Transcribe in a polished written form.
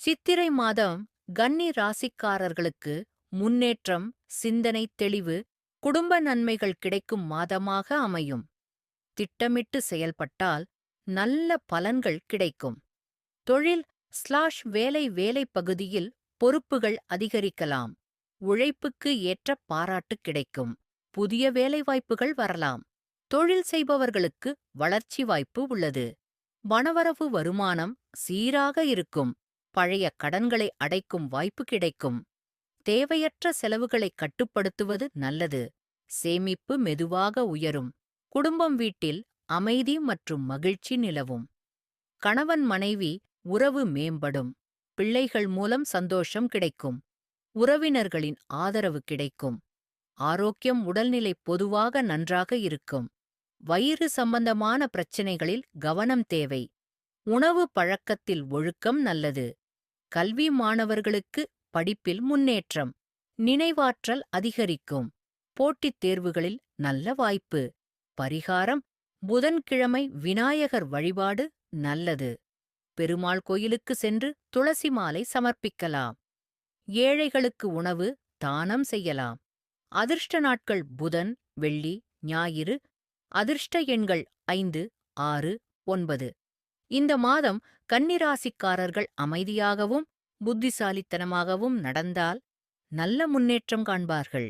சித்திரை மாதம் கன்னி ராசிக்காரர்களுக்கு முன்னேற்றம், சிந்தனை தெளிவு, குடும்ப நன்மைகள் கிடைக்கும் மாதமாக அமையும். திட்டமிட்டு செயல்பட்டால் நல்ல பலன்கள் கிடைக்கும். தொழில் வேலை பகுதியில் பொறுப்புகள் அதிகரிக்கலாம். உழைப்புக்கு ஏற்ற பாராட்டு கிடைக்கும். புதிய வேலைவாய்ப்புகள் வரலாம். தொழில் செய்பவர்களுக்கு வளர்ச்சி வாய்ப்பு உள்ளது. பணவரவு வருமானம் சீராக இருக்கும். பழைய கடன்களை அடைக்கும் வாய்ப்பு கிடைக்கும். தேவையற்ற செலவுகளை கட்டுப்படுத்துவது நல்லது. சேமிப்பு மெதுவாக உயரும். குடும்பம் வீட்டில் அமைதி மற்றும் மகிழ்ச்சி நிலவும். கணவன் மனைவி உறவு மேம்படும். பிள்ளைகள் மூலம் சந்தோஷம் கிடைக்கும். உறவினர்களின் ஆதரவு கிடைக்கும். ஆரோக்கியம் உடல்நிலை பொதுவாக நன்றாக இருக்கும். வயிறு சம்பந்தமான பிரச்சினைகளில் கவனம் தேவை. உணவு பழக்கத்தில் ஒழுக்கம் நல்லது. கல்வி மாணவர்களுக்கு படிப்பில் முன்னேற்றம். நினைவாற்றல் அதிகரிக்கும். போட்டித் தேர்வுகளில் நல்ல வாய்ப்பு. பரிகாரம்: புதன்கிழமை விநாயகர் வழிபாடு நல்லது. பெருமாள் கோயிலுக்கு சென்று துளசி மாலை சமர்ப்பிக்கலாம். ஏழைகளுக்கு உணவு தானம் செய்யலாம். அதிர்ஷ்ட நாட்கள் புதன், வெள்ளி, ஞாயிறு. அதிர்ஷ்ட எண்கள் 5, 6, 9. இந்த மாதம் கன்னிராசிக்காரர்கள் அமைதியாகவும் புத்திசாலித்தனமாகவும் நடந்தால் நல்ல முன்னேற்றம் காண்பார்கள்.